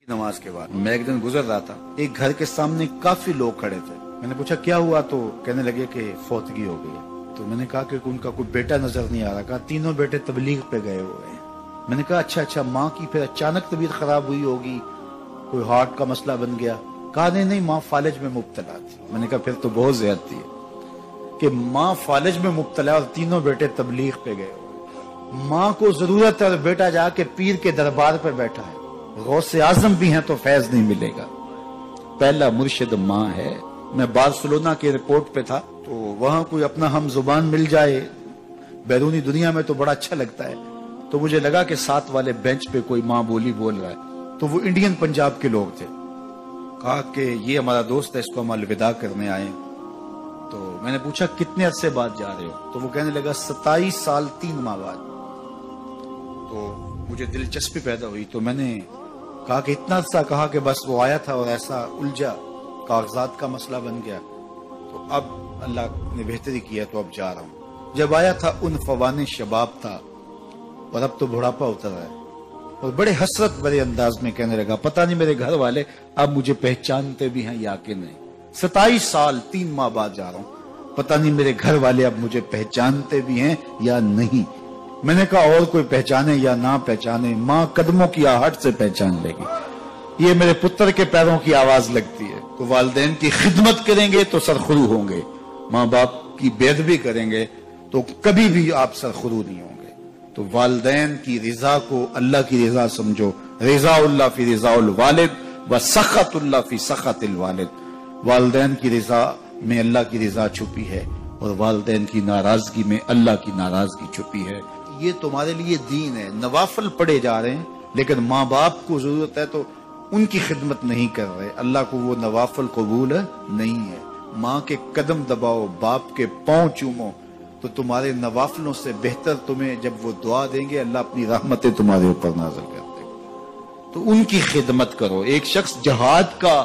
नमाज के बाद मैं एक दिन गुजर रहा था, एक घर के सामने काफी लोग खड़े थे। मैंने पूछा क्या हुआ, तो कहने लगे कि फौतगी हो गई। तो मैंने कहा कि उनका कोई बेटा नजर नहीं आ रहा। कहा तीनों बेटे तबलीग पे गए हुए हैं। मैंने कहा अच्छा, माँ की फिर अचानक तबीयत खराब हुई होगी, कोई हार्ट का मसला बन गया। कहा नहीं, माँ फालिज में मुब्तला थी। मैंने कहा फिर तो बहुत ज्यादती है कि माँ फालिज में मुब्तला और तीनों बेटे तबलीग पे गए हुए। माँ को जरूरत है और बेटा जाके पीर के दरबार पर बैठा है। गौसे आजम भी हैं तो फैज नहीं मिलेगा। पहला मुर्शिद माँ है। मैं बार्सिलोना के एयरपोर्ट पे था, तो वहां कोई अपना हम जुबान मिल जाए बैरूनी दुनिया में तो बड़ा अच्छा लगता है। तो मुझे लगा कि साथ वाले बेंच पे कोई माँ बोली बोल रहा है, तो वो इंडियन पंजाब के लोग थे। कहा कि ये हमारा दोस्त है, इसको हम अलविदा करने आए। तो मैंने पूछा कितने अरसे बाद जा रहे हो? तो वो कहने लगा 27 साल 3 माह बाद। तो मुझे दिलचस्पी पैदा हुई, तो मैंने कहा कि इतना अरसा? कहा कि बस वो आया था और ऐसा उलझा, कागजात का मसला बन गया, तो अब अल्लाह ने बेहतरी किया तो अब जा रहा हूँ। जब आया था उन फवाने शबाब था और अब तो बुढ़ापा उतर रहा है। और बड़े हसरत भरे अंदाज में कहने लगा पता नहीं मेरे घर वाले अब मुझे पहचानते भी हैं या कि नहीं। 27 साल 3 माह बाद जा रहा हूँ, पता नहीं मेरे घर वाले अब मुझे पहचानते भी हैं या नहीं। मैंने कहा और कोई पहचाने या ना पहचाने, माँ कदमों की आहट से पहचान लेगी। ये मेरे पुत्र के पैरों की आवाज लगती है। तो वालिदैन की खिदमत करेंगे तो सरखुरू होंगे, माँ बाप की बेअदबी करेंगे तो कभी भी आप सरखुरू नहीं होंगे। तो वालिदैन की रिजा को अल्लाह की रिजा समझो। रिजाउल्लाह फी रिजाउल वालिद व सखतुल्लाह फी सखतिल वालिद। वालिदैन की रिजा में अल्लाह की रिजा छुपी है और वालिदैन की नाराजगी में अल्लाह की नाराजगी छुपी है। ये तुम्हारे लिए दीन है। नवाफल पढ़े जा रहे हैं, लेकिन माँ बाप को जरूरत है तो उनकी खिदमत नहीं कर रहे। अल्लाह को वो नवाफल कबूल नहीं है। माँ के कदम दबाओ, बाप के पांव चूमो, तो तुम्हारे नवाफलों से बेहतर तुम्हें जब वो दुआ देंगे अल्लाह अपनी रहमतें तुम्हारे ऊपर नाज़िल कर देगा। तो उनकी खिदमत करो। एक शख्स जहाद का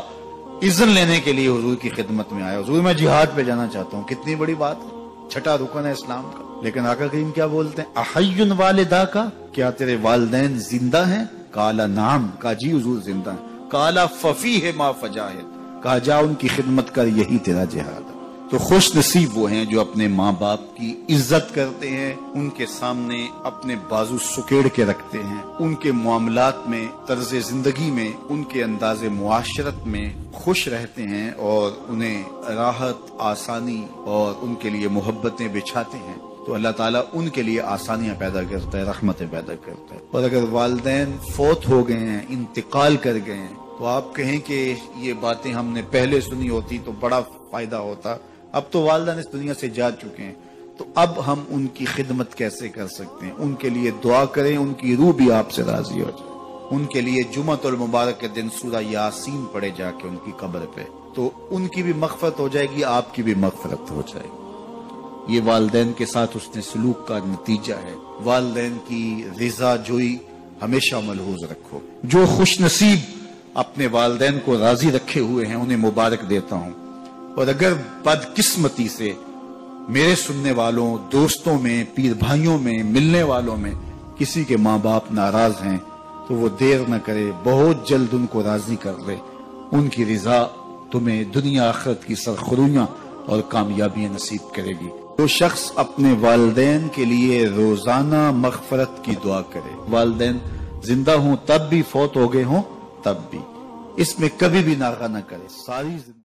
इज़्न लेने के लिए हुजूर की खिदमत में आया, हुजूर मैं जिहाद पे जाना चाहता हूँ। कितनी बड़ी बात है, 6ठा रुकन है इस्लाम का। लेकिन आका करीम क्या बोलते हैं, अहय्युन वालिदा का, क्या तेरे वालिदैन जिंदा हैं? काला नाम, का जी हुजूर जिंदा है। काला फफी है मा फजा है, कहा जा उनकी खिदमत कर, यही तेरा जिहाद है। तो खुश नसीब वो हैं जो अपने माँ बाप की इज्जत करते हैं, उनके सामने अपने बाजू सुकेड़ के रखते हैं, उनके मामलात में, तर्ज जिंदगी में, उनके अंदाजे मुआशरत में खुश रहते हैं और उन्हें राहत, आसानी और उनके लिए मोहब्बतें बिछाते हैं। तो अल्लाह ताला उनके लिए आसानियां पैदा करता है, रहमतें पैदा करता है। और अगर वालिदैन फौत हो गए हैं, इंतकाल कर गए हैं, तो आप कहें कि ये बातें हमने पहले सुनी होती तो बड़ा फायदा होता। अब तो वालिदैन इस दुनिया से जा चुके हैं, तो अब हम उनकी खिदमत कैसे कर सकते हैं? उनके लिए दुआ करें, उनकी रूह भी आपसे राजी हो जाए। उनके लिए जुम्मतुल मुबारक के दिन सूरा यासीन पढ़े जाके उनकी कब्र पे, तो उनकी भी मग़फ़िरत हो जाएगी, आपकी भी मग़फ़िरत हो जाएगी। ये वालिदैन के साथ उसने सलूक का नतीजा है। वालिदैन की रिजा जोई हमेशा मलहूज रखो। जो खुश नसीब अपने वालिदैन को राजी रखे हुए हैं उन्हें मुबारक देता हूँ। और अगर बदकिस्मती से मेरे सुनने वालों, दोस्तों में, पीर भाइयों में, मिलने वालों में किसी के माँ बाप नाराज हैं, तो वो देर न करे, बहुत जल्द उनको राजी कर ले। उनकी रिजा तुम्हें दुनिया आखिरत की सरखुरियां और कामयाबियां नसीब करेगी। तो शख्स अपने वालिदैन के लिए रोजाना मग़फ़िरत की दुआ करे। वालिदैन जिंदा हों तब भी, फौत हो गए हों तब भी, इसमें कभी भी नागा न करे। सारी